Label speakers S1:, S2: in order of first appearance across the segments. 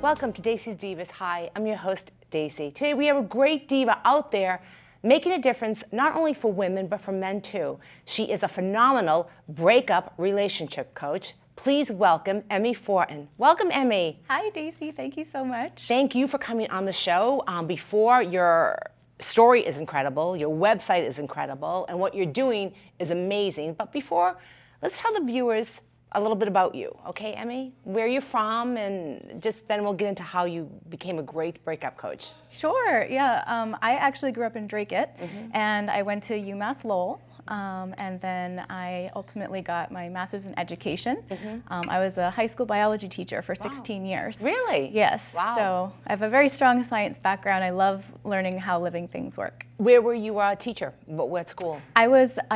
S1: Welcome to Dacey's Divas. Hi, I'm your host, Dacey. Today we have a great diva out there making a difference not only for women, but for men too. She is a phenomenal breakup relationship coach. Please welcome Emmi Fortin. Welcome, Emmi.
S2: Hi, Dacey. Thank you so much.
S1: Thank you for coming on the show. Before, your story is incredible, your website is incredible, and what you're doing is amazing. But before, let's tell the viewers a little bit about you, okay, Emmi? Where you're from, and just then we'll get into how you became a great breakup coach.
S2: Sure, yeah. I actually grew up in Dracut, and I went to UMass Lowell, and then I ultimately got my master's in education. I was a high school biology teacher for 16 years.
S1: Really?
S2: Yes.
S1: Wow.
S2: So I have a very strong science background. I love learning how living things work.
S1: Where were you a teacher? What school?
S2: I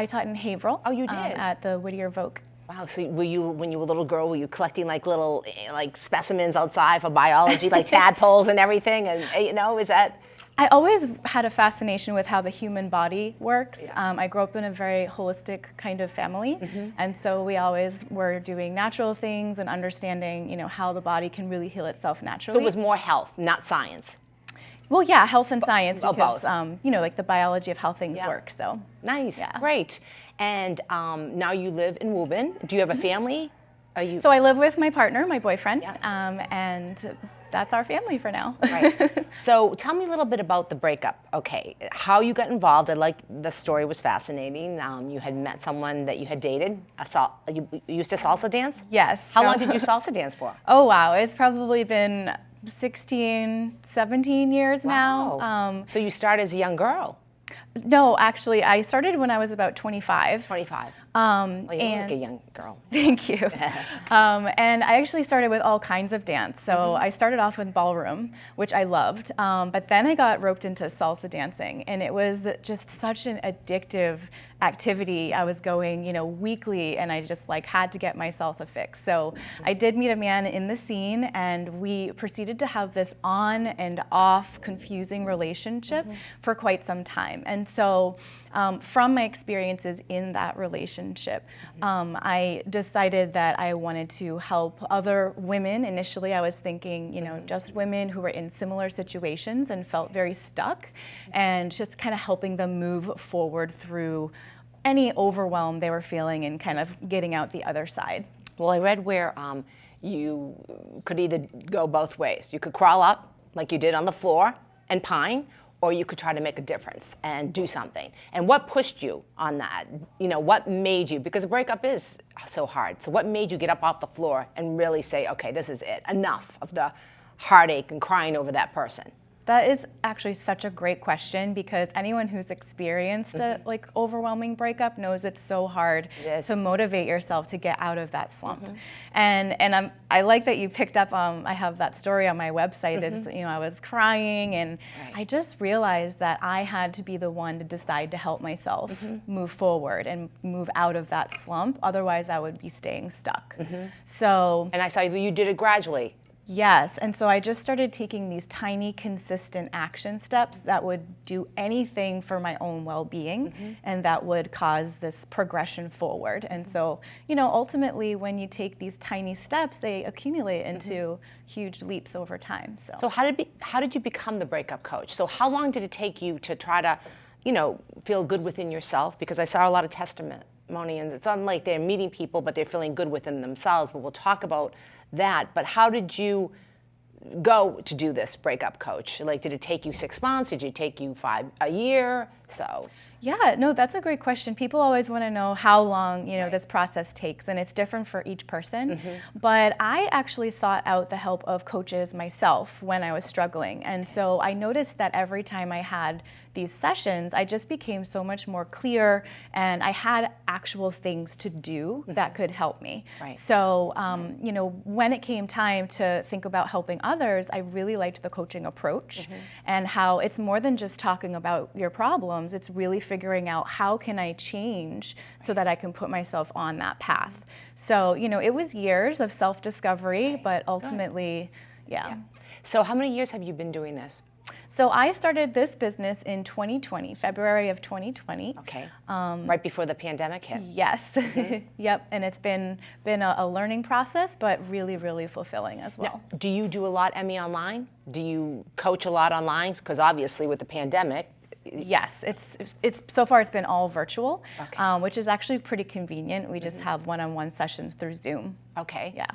S2: taught in Haverhill.
S1: Oh, you did?
S2: At the Whittier Voc.
S1: Wow, so were you, when you were a little girl, were you collecting like little specimens outside for biology, like tadpoles and everything? And is that?
S2: I always had a fascination with how the human body works. I grew up in a very holistic kind of family, and so we always were doing natural things and understanding, how the body can really heal itself naturally.
S1: So it was more health, not science.
S2: Well, yeah, health and science, because
S1: both.
S2: like the biology of how things work. So
S1: nice,
S2: yeah.
S1: Great. And now you live in Woburn. Do you have a family?
S2: So I live with my partner, my boyfriend, and that's our family for now.
S1: Right. So tell me a little bit about the breakup. Okay, how you got involved. The story was fascinating. You had met someone that you had dated. You used to salsa dance?
S2: Yes.
S1: How long did you salsa dance for?
S2: Oh, wow. It's probably been 16, 17 years now.
S1: So you started as a young girl?
S2: No, actually, I started when I was about 25.
S1: 25. Well, you look like a young girl.
S2: Thank you. And I actually started with all kinds of dance. So I started off with ballroom, which I loved. But then I got roped into salsa dancing, and it was just such an addictive activity. I was going, weekly, and I just had to get my salsa fix. So I did meet a man in the scene, and we proceeded to have this on and off confusing relationship for quite some time. And so from my experiences in that relationship, I decided that I wanted to help other women. Initially, I was thinking, just women who were in similar situations and felt very stuck, and just kind of helping them move forward through any overwhelm they were feeling and kind of getting out the other side.
S1: Well, I read where you could either go both ways. You could crawl up like you did on the floor and pine, or you could try to make a difference and do something. And what pushed you on that? What made you, because a breakup is so hard, so what made you get up off the floor and really say, okay, this is it, enough of the heartache and crying over that person?
S2: That is actually such a great question, because anyone who's experienced a overwhelming breakup knows it's so hard to motivate yourself to get out of that slump. And I like that you picked up. I have that story on my website. I was crying, and I just realized that I had to be the one to decide to help myself move forward and move out of that slump. Otherwise, I would be staying stuck. So.
S1: And I saw you did it gradually.
S2: Yes, and so I just started taking these tiny, consistent action steps that would do anything for my own well-being, and that would cause this progression forward. And so, ultimately, when you take these tiny steps, they accumulate into huge leaps over time. So
S1: how did you become the breakup coach? So how long did it take you to try to, feel good within yourself? Because I saw a lot of testimony, and it's not like they're meeting people, but they're feeling good within themselves. But we'll talk about that. But how did you go to do this breakup coach? Did it take you 6 months? Did it take you a year? So.
S2: Yeah, no, that's a great question. People always want to know how long, this process takes, and it's different for each person. But I actually sought out the help of coaches myself when I was struggling. And so I noticed that every time I had these sessions, I just became so much more clear, and I had actual things to do that could help me. So, when it came time to think about helping others, I really liked the coaching approach and how it's more than just talking about your problems. It's really figuring out how can I change so that I can put myself on that path. So, it was years of self-discovery, but ultimately, yeah.
S1: So how many years have you been doing this?
S2: So I started this business in 2020, February of 2020.
S1: Okay. Right before the pandemic hit.
S2: Yes. Yep. And it's been a learning process, but really, really fulfilling as well.
S1: Now, do you do a lot, Emmy, online? Do you coach a lot online? Because obviously with the pandemic.
S2: Yes, it's so far it's been all virtual,
S1: Okay.
S2: which is actually pretty convenient. We just have one-on-one sessions through Zoom.
S1: Okay.
S2: Yeah.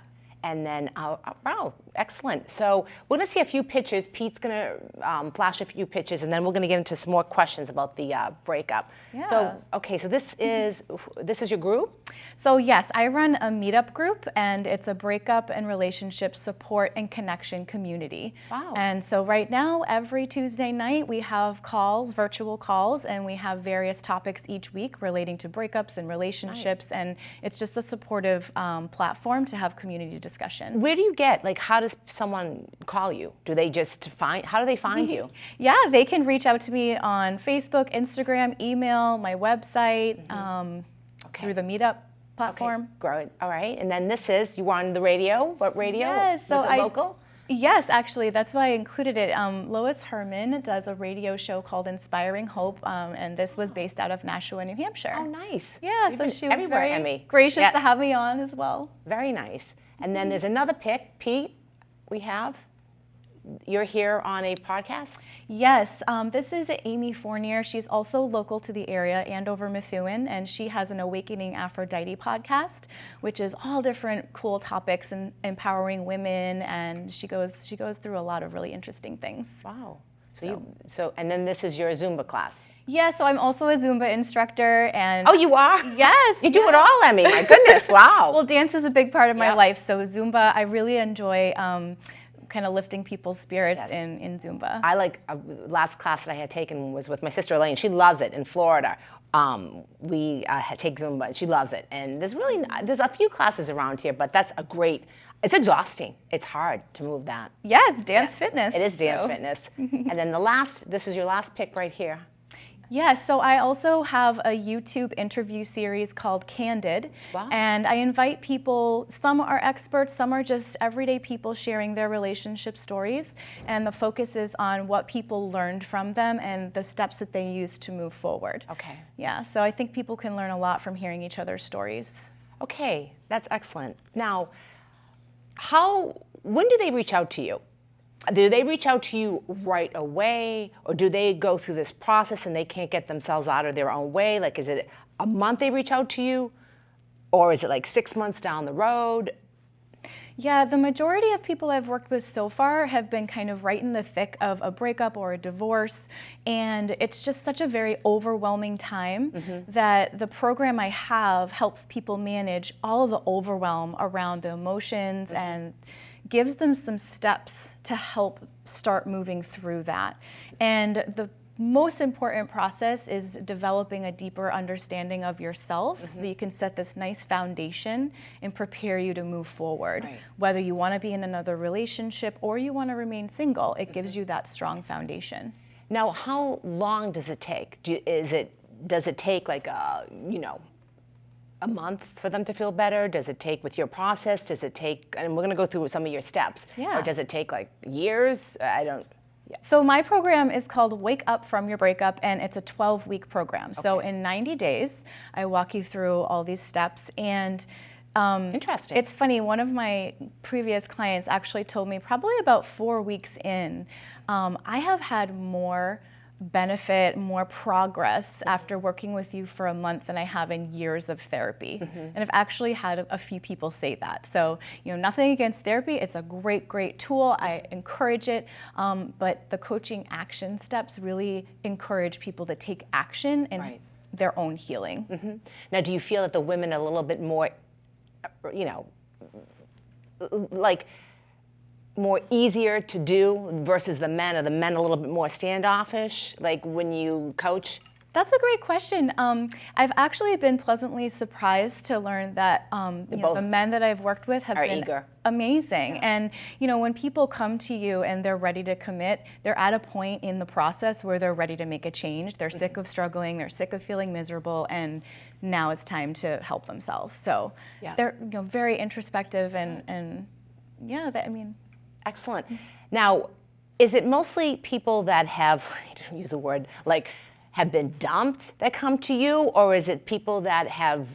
S1: And then, wow, excellent. So we're going to see a few pictures. Pete's going to flash a few pictures, and then we're going to get into some more questions about the breakup.
S2: Yeah.
S1: So, okay, so this is your group?
S2: So yes, I run a meetup group, and it's a breakup and relationship support and connection community.
S1: Wow.
S2: And so right now, every Tuesday night, we have calls, virtual calls, and we have various topics each week relating to breakups and relationships.
S1: Nice.
S2: And it's just a supportive platform to have community discussion.
S1: Where do you get, like, how does someone call you? Do they just how do they find you?
S2: Yeah, they can reach out to me on Facebook, Instagram, email, my website, through the meetup platform.
S1: Okay, great. All right. And then you were on the radio. What radio?
S2: Yes, so
S1: Was it local?
S2: Yes, actually, that's why I included it. Lois Herman does a radio show called Inspiring Hope, and this was based out of Nashua, New Hampshire.
S1: Oh, nice.
S2: Yeah,
S1: You've
S2: so
S1: been
S2: she was
S1: everywhere,
S2: very
S1: Emmy.
S2: gracious
S1: Yeah.
S2: to have me on as well.
S1: Very nice. And then there's another pic, Pete, you're here on a podcast?
S2: Yes, this is Emmi Fortin. She's also local to the area, Andover, Methuen, and she has an Awakening Aphrodite podcast, which is all different cool topics and empowering women, and she goes through a lot of really interesting things.
S1: Wow. So and then this is your Zumba class.
S2: Yeah, so I'm also a Zumba instructor, and
S1: Oh, you are?
S2: yes,
S1: You do it all, Emmy. My goodness, wow.
S2: Well, dance is a big part of my
S1: Yep.
S2: life, so Zumba, I really enjoy kind of lifting people's spirits
S1: Yes.
S2: in Zumba.
S1: I last class that I had taken was with my sister Elaine. She loves it in Florida. We take Zumba, and she loves it. And there's a few classes around here, but it's exhausting. It's hard to move that.
S2: Yeah, it's dance fitness.
S1: It is dance
S2: so.
S1: fitness. And then this is your last pick right here.
S2: Yes, so I also have a YouTube interview series called Candid.
S1: Wow.
S2: And I invite people, some are experts, some are just everyday people sharing their relationship stories. And the focus is on what people learned from them and the steps that they use to move forward.
S1: Okay.
S2: Yeah, so I think people can learn a lot from hearing each other's stories.
S1: Okay, that's excellent. Now, when do they reach out to you? Do they reach out to you right away, or do they go through this process and they can't get themselves out of their own way? Like, is it a month they reach out to you, or is it like 6 months down the road?
S2: Yeah, the majority of people I've worked with so far have been kind of right in the thick of a breakup or a divorce, and it's just such a very overwhelming time that the program I have helps people manage all of the overwhelm around the emotions and gives them some steps to help start moving through that. And the most important process is developing a deeper understanding of yourself so that you can set this nice foundation and prepare you to move forward.
S1: Right.
S2: Whether you want to be in another relationship or you want to remain single, it gives you that strong foundation.
S1: Now, how long does it take? Does it take like a month for them to feel better? Does it take with your process? Does it take, and we're going to go through some of your steps.
S2: Yeah.
S1: Or does it take like years?
S2: So my program is called Wake Up From Your Breakup, and it's a 12-week program. So in 90 days, I walk you through all these steps. And
S1: Interesting.
S2: It's funny, one of my previous clients actually told me probably about 4 weeks in, I have had more benefit, more progress after working with you for a month than I have in years of therapy. And I've actually had a few people say that. So, nothing against therapy. It's a great, great tool. I encourage it. But the coaching action steps really encourage people to take action in their own healing.
S1: Now, do you feel that the women are a little bit more, like more easier to do versus the men? Are the men a little bit more standoffish, like when you coach?
S2: That's a great question. I've actually been pleasantly surprised to learn that the men that I've worked with have been
S1: eager.
S2: Amazing.
S1: Yeah.
S2: And when people come to you and they're ready to commit, they're at a point in the process where they're ready to make a change. They're sick of struggling, they're sick of feeling miserable, and now it's time to help themselves. So they're very introspective and
S1: Excellent. Now, Is it mostly people that have, I don't use the word, like, have been dumped that come to you, or is it people that have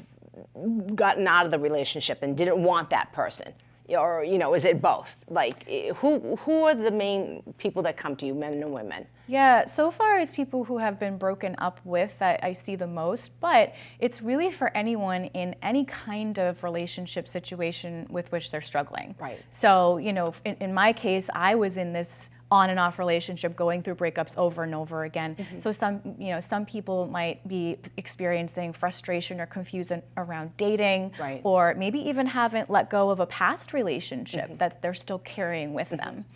S1: gotten out of the relationship and didn't want that person? Or, is it both? Like, who are the main people that come to you, men and women?
S2: Yeah, so far it's people who have been broken up with that I see the most, but it's really for anyone in any kind of relationship situation with which they're struggling.
S1: Right.
S2: So, in my case, I was in this on and off relationship going through breakups over and over again. So some people might be experiencing frustration or confusion around dating,
S1: Right.
S2: or maybe even haven't let go of a past relationship that they're still carrying with them.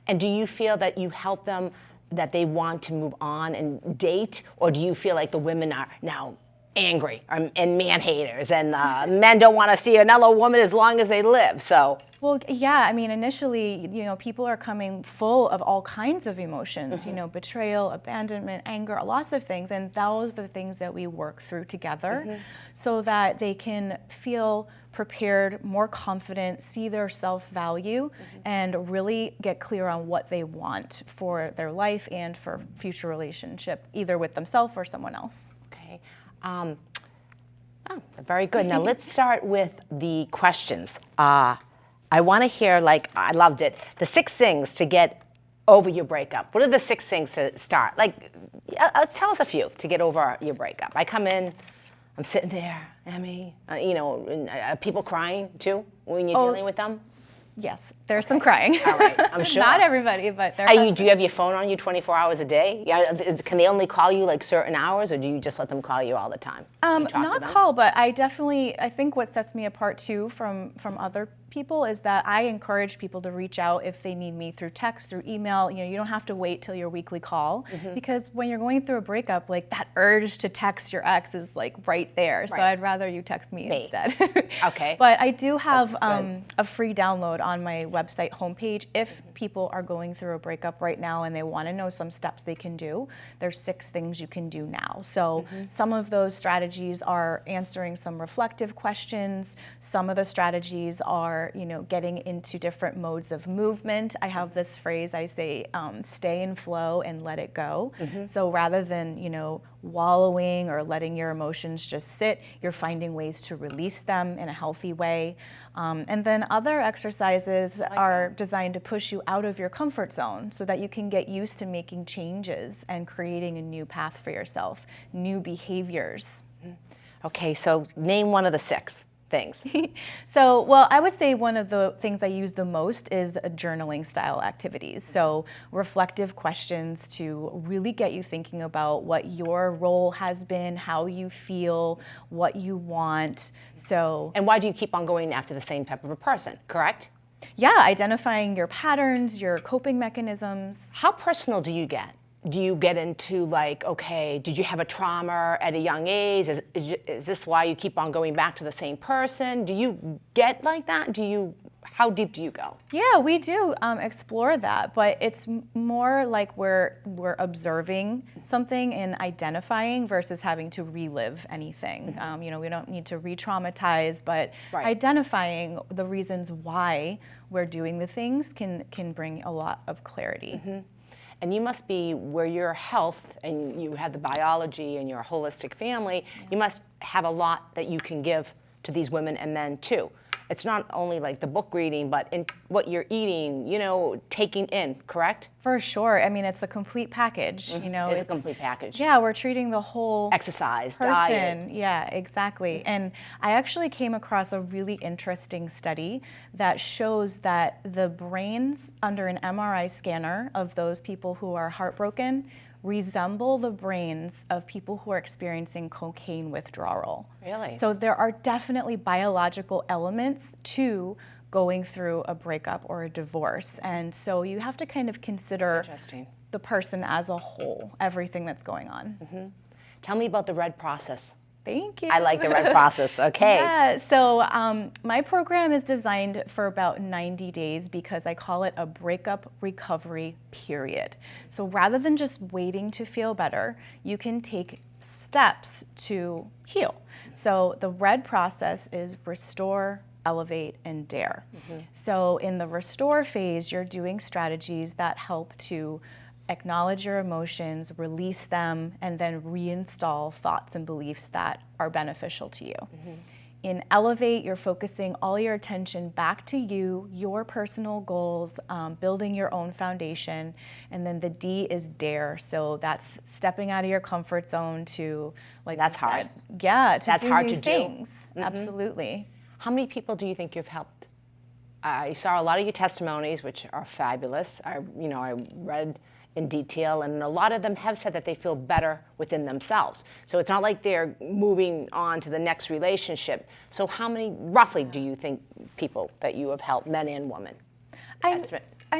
S1: And do you feel that you help them, that they want to move on and date, or do you feel like the women are now angry and man haters, and men don't want to see another woman as long as they live? So.
S2: Well, yeah, I mean, initially, people are coming full of all kinds of emotions, betrayal, abandonment, anger, lots of things. And those are the things that we work through together so that they can feel prepared, more confident, see their self-value, and really get clear on what they want for their life and for future relationship, either with themselves or someone else.
S1: Okay. Very good. Now let's start with the questions. I want to hear, I loved it, the 6 things to get over your breakup. What are the 6 things to start? Tell us a few to get over your breakup. I come in, I'm sitting there, Emmy, and, people crying too when you're dealing with them?
S2: Yes, there's some crying.
S1: All right, I'm sure.
S2: Not everybody, but there are.
S1: Do you have your phone on you 24 hours a day? Yeah, can they only call you certain hours, or do you just let them call you all the time?
S2: Not call, but I think what sets me apart too from other people is that I encourage people to reach out if they need me through text, through email. You don't have to wait till your weekly call, because when you're going through a breakup, that urge to text your ex is right there. So I'd rather you text me instead.
S1: Okay.
S2: But I do have a free download on my website homepage if people are going through a breakup right now and they want to know some steps they can do. There's 6 things you can do now. So some of those strategies are answering some reflective questions. Some of the strategies are getting into different modes of movement. I have this phrase I say, stay in flow and let it go. So rather than, wallowing or letting your emotions just sit, you're finding ways to release them in a healthy way. And then other exercises are designed to push you out of your comfort zone so that you can get used to making changes and creating a new path for yourself, new behaviors.
S1: Okay, so name one of the 6 things.
S2: So, I would say one of the things I use the most is journaling style activities. So reflective questions to really get you thinking about what your role has been, how you feel, what you want.
S1: And why do you keep on going after the same type of a person, correct?
S2: Yeah, identifying your patterns, your coping mechanisms.
S1: How personal do you get? Do you get into okay, did you have a trauma at a young age? Is this why you keep on going back to the same person? Do you get like that? How deep do you go?
S2: Yeah, we do explore that, but it's more like we're observing something and identifying versus having to relive anything. We don't need to re-traumatize, but identifying the reasons why we're doing the things can bring a lot of clarity.
S1: And you must be, where your health and you have the biology and your holistic family, you must have a lot that you can give to these women and men too. It's not only the book reading, but in what you're eating, taking in, correct?
S2: For sure. I mean, it's a complete package.
S1: It's a complete package.
S2: Yeah, we're treating the whole
S1: exercise,
S2: person.
S1: diet.
S2: Yeah, exactly. And I actually came across a really interesting study that shows that the brains under an MRI scanner of those people who are heartbroken resemble the brains of people who are experiencing cocaine withdrawal.
S1: Really?
S2: So there are definitely biological elements to going through a breakup or a divorce. And so you have to kind of consider the person as a whole, everything that's going on.
S1: Tell me about the RED process.
S2: Thank you.
S1: I like the RED process. Okay.
S2: Yeah, so my program is designed for about 90 days because I call it a breakup recovery period. So rather than just waiting to feel better, you can take steps to heal. So the RED process is restore, elevate, and dare. So in the restore phase, you're doing strategies that help to acknowledge your emotions, release them, and then reinstall thoughts and beliefs that are beneficial to you. In elevate, you're focusing all your attention back to you, your personal goals, building your own foundation. And then the D is dare. So that's stepping out of your comfort zone to, like
S1: That's
S2: I said,
S1: hard.
S2: yeah, to
S1: That's
S2: do
S1: hard
S2: new
S1: to do.
S2: things. Absolutely.
S1: How many people do you think you've helped? I saw a lot of your testimonies, which are fabulous. I read in detail, and a lot of them have said that they feel better within themselves. So it's not like they're moving on to the next relationship. So how many, roughly, do you think people that you have helped, men and women?
S2: I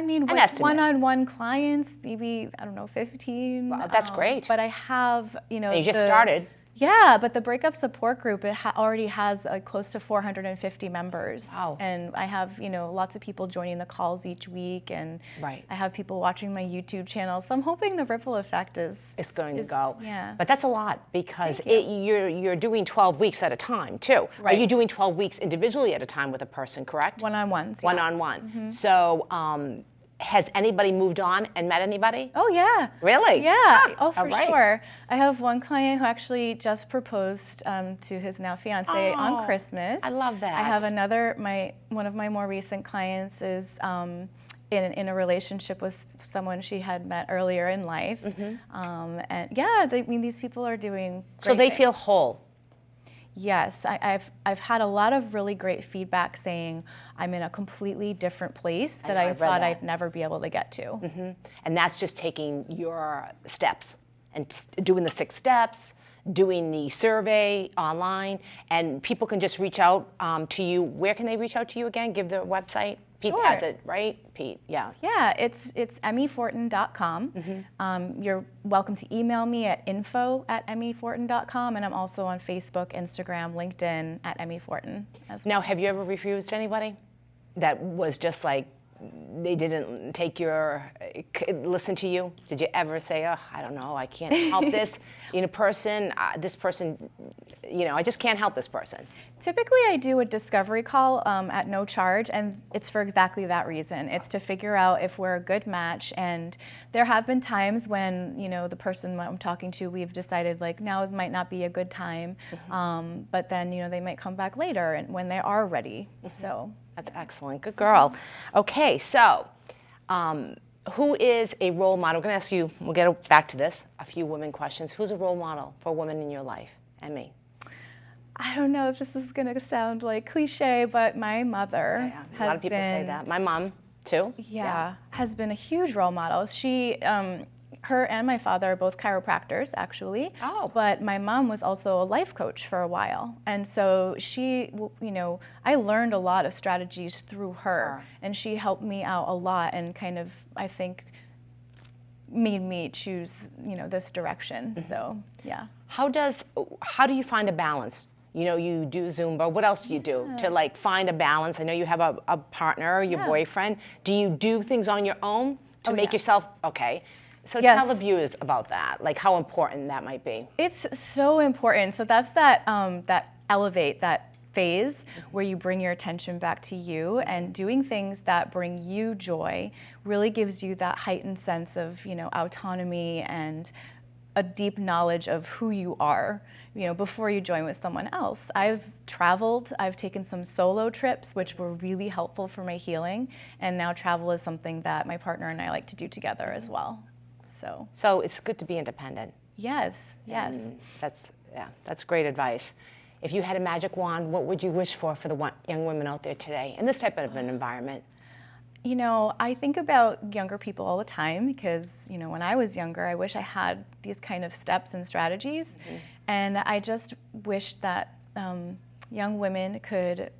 S2: mean,
S1: An
S2: with
S1: estimate.
S2: one-on-one clients, maybe, I don't know, 15.
S1: Well, that's great.
S2: But I have,
S1: You just started.
S2: Yeah, but the breakup support group, it already has close to 450 members.
S1: Wow.
S2: And I have, lots of people joining the calls each week, and
S1: Right.
S2: I have people watching my YouTube channel. So I'm hoping the ripple effect is
S1: Going to go.
S2: Yeah.
S1: But that's a lot, because
S2: Thank you.
S1: you're doing 12 weeks at a time, too. Are
S2: Right.
S1: you doing 12 weeks individually at a time with a person, correct?
S2: One-on-ones. Yeah.
S1: One-on-one. So has anybody moved on and met anybody?
S2: Oh, yeah.
S1: Really?
S2: Yeah.
S1: Ah,
S2: Oh, for
S1: all right.
S2: sure. I have one client who actually just proposed to his now fiance on Christmas.
S1: I love that.
S2: I have another, one of my more recent clients is in a relationship with someone she had met earlier in life. And yeah, these people are doing great
S1: So they
S2: things.
S1: feel whole.
S2: Yes, I've had a lot of really great feedback saying I'm in a completely different place that
S1: know,
S2: I
S1: I've read
S2: thought
S1: that.
S2: I'd never be able to get to.
S1: And that's just taking your steps and doing the 6 steps, doing the survey online, and people can just reach out to you. Where can they reach out to you again? Give their website. Pete
S2: Sure.
S1: has it, right? Pete, yeah.
S2: Yeah, it's emmifortin.com. You're welcome to email me at info@emmifortin.com, and I'm also on Facebook, Instagram, LinkedIn at Emmi Fortin as well.
S1: Now, have you ever refused anybody that was just like, they didn't listen to you? Did you ever say, oh, I don't know, I can't help this person, this person, I just can't help this person?
S2: Typically, I do a discovery call at no charge, and it's for exactly that reason. It's to figure out if we're a good match, and there have been times when, the person I'm talking to, we've decided, like, now it might not be a good time, but then, they might come back later and when they are ready, so.
S1: That's excellent. Good girl. Okay, so who is a role model? I'm going to ask you, we'll get back to this, a few women questions. Who's a role model for women in your life? Emmi.
S2: I don't know if this is going to sound like cliche, but my mother
S1: Yeah,
S2: has
S1: a lot of people say that. My mom, too.
S2: Yeah, has been a huge role model. She, her and my father are both chiropractors, actually.
S1: Oh.
S2: But my mom was also a life coach for a while. And so she, I learned a lot of strategies through her. And she helped me out a lot and kind of, I think, made me choose, this direction. So, yeah.
S1: How do you find a balance? You do Zumba. What else do you do to find a balance? I know you have a partner, your boyfriend. Do you do things on your own to make yourself, okay. So
S2: Yes.
S1: tell the viewers about that, how important that might be.
S2: It's so important. So that's that elevate, that phase where you bring your attention back to you, and doing things that bring you joy really gives you that heightened sense of, autonomy and a deep knowledge of who you are, before you join with someone else. I've traveled, I've taken some solo trips, which were really helpful for my healing, and now travel is something that my partner and I like to do together as well.
S1: So it's good to be independent.
S2: Yes.
S1: And that's great advice. If you had a magic wand, what would you wish for the young women out there today in this type of an environment?
S2: I think about younger people all the time because, when I was younger, I wish I had these kind of steps and strategies. And I just wish that young women could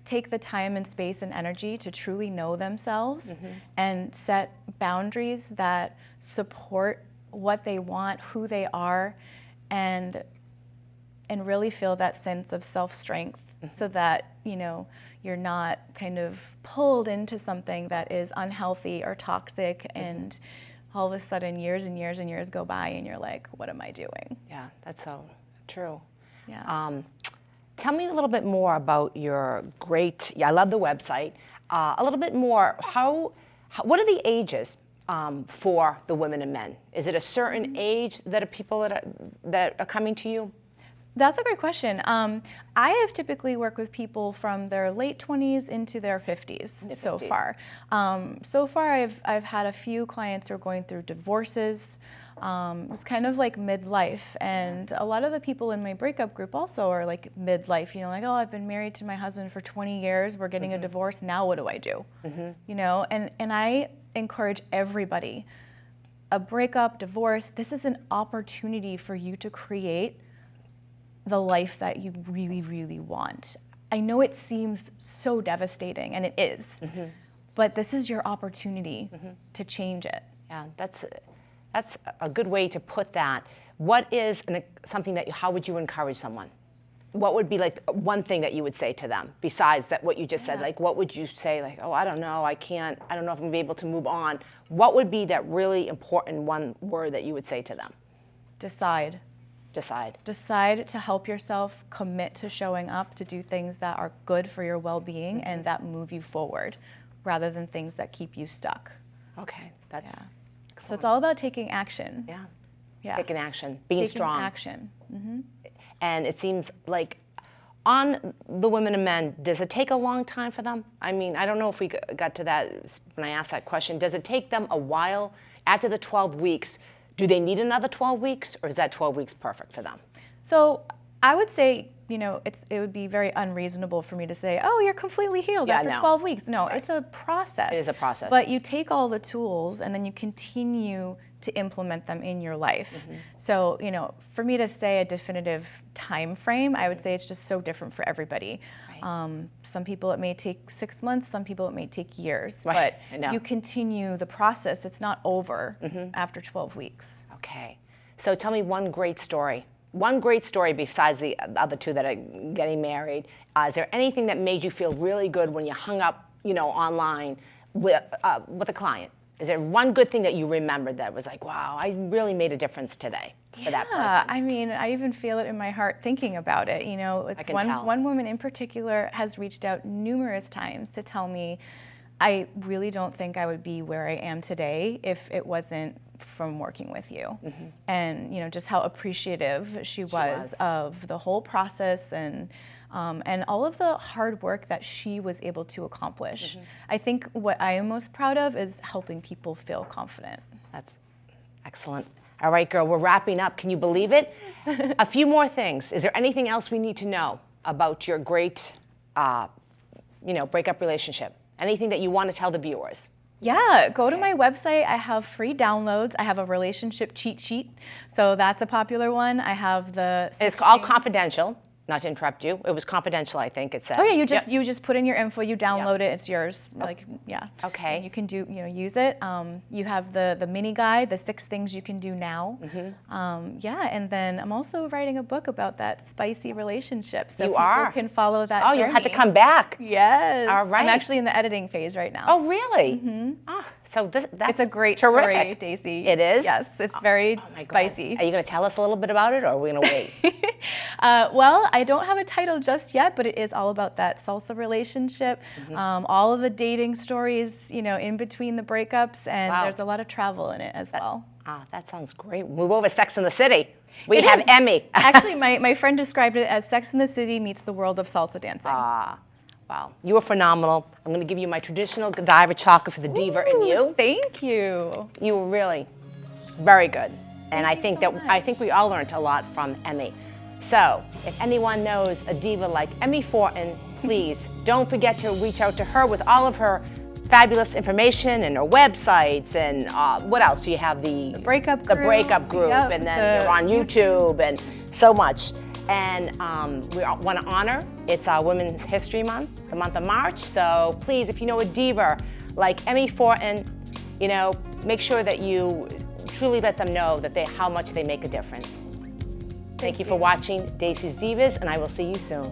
S2: take the time and space and energy to truly know themselves and set boundaries that support what they want, who they are, and really feel that sense of self-strength so that, you're not kind of pulled into something that is unhealthy or toxic and all of a sudden years and years and years go by and you're like, what am I doing?
S1: Yeah, that's so true.
S2: Yeah.
S1: Tell me a little bit more about your great, I love the website. A little bit more, what are the ages for the women and men? Is it a certain age that are people that are coming to you?
S2: That's a great question. I have typically worked with people from their late 20s into their 50s so far. So far, I've had a few clients who are going through divorces. It's kind of like midlife, and a lot of the people in my breakup group also are like midlife. You know, like, oh, I've been married to my husband for 20 years. We're getting a divorce. Now what do I do? You know, and I encourage everybody. A breakup, divorce. This is an opportunity for you to create the life that you really, really want. I know it seems so devastating, and it is, but this is your opportunity to change it.
S1: Yeah, that's a good way to put that. What is something that, how would you encourage someone? What would be like one thing that you would say to them besides that what you just said? Like, what would you say? Like, oh, I don't know, I don't know if I'm gonna be able to move on. What would be that really important one word that you would say to them?
S2: Decide. Decide to help yourself, commit to showing up to do things that are good for your well-being and that move you forward, rather than things that keep you stuck.
S1: Okay, that's excellent.
S2: So it's all about taking action.
S1: Yeah. Taking action, being strong.
S2: Action.
S1: And it seems like on the women and men, does it take a long time for them? I mean, I don't know if we got to that when I asked that question. Does it take them a while after the 12 weeks? Do they need another 12 weeks, or is that 12 weeks perfect for them?
S2: So I would say, you know, it would be very unreasonable for me to say, oh, you're completely healed after 12 weeks. No, it's a process.
S1: It is a process.
S2: But you take all the tools and then you continue to implement them in your life. So, you know, for me to say a definitive time frame, I would say it's just so different for everybody. Some people it may take 6 months, some people it may take years. But you continue the process. It's not over after 12 weeks.
S1: Okay. So tell me one great story. One great story besides the other two that are getting married. Is there anything that made you feel really good when you hung up, you know, online with a client? Is there one good thing that you remembered that was like, wow, I really made a difference today for that person?
S2: Yeah, I mean, I even feel it in my heart thinking about it. You know, it's one woman in particular has reached out numerous times to tell me, I really don't think I would be where I am today if it wasn't from working with you. And, you know, just how appreciative she was of the whole process and all of the hard work that she was able to accomplish. I think what I am most proud of is helping people feel confident. That's
S1: excellent. All right, girl, we're wrapping up. Can you believe it? A few more things. Is there anything else we need to know about your great, you know, breakup relationship? Anything that you want to tell the viewers?
S2: Yeah, go to my website. I have free downloads. I have a relationship cheat sheet. So that's a popular one. I have the
S1: It's all confidential. Not to interrupt you. It was confidential, I think it said.
S2: Oh yeah, you just put in your info, you download it, it's yours. Like, yeah.
S1: Okay.
S2: And you can use it. You have the mini guide, the 6 things you can do now. Yeah, and then I'm also writing a book about that spicy relationship. So people can follow that journey.
S1: You'll have to come back.
S2: Yes.
S1: All right.
S2: I'm actually in the editing phase right now.
S1: Oh, really? So that's
S2: it's a great
S1: terrific
S2: story, Dacey.
S1: It is?
S2: Yes, it's very spicy.
S1: God. Are you going to tell us a little bit about it, or are we going to wait?
S2: Well, I don't have a title just yet, but it is all about that salsa relationship, all of the dating stories, you know, in between the breakups, and there's a lot of travel in it as well.
S1: That sounds great. Move over Sex in the City. We have Emmi.
S2: Actually, my friend described it as Sex in the City meets the world of salsa dancing.
S1: Wow, you were phenomenal. I'm going to give you my traditional Godiva chocolate for the diva in you.
S2: Thank you.
S1: You were really very good, and
S2: I think
S1: we all learned a lot from Emmi. So, if anyone knows a diva like Emmi Fortin, please don't forget to reach out to her with all of her fabulous information and her websites and what else? Do you have the
S2: breakup group,
S1: and then you're on YouTube and so much. And we want to honor, it's Women's History Month, the month of March. So please, if you know a diva like Emmi Fortin, you know, make sure that you truly let them know that how much they make a difference. Thank you for watching Dacey's Divas, and I will see you soon.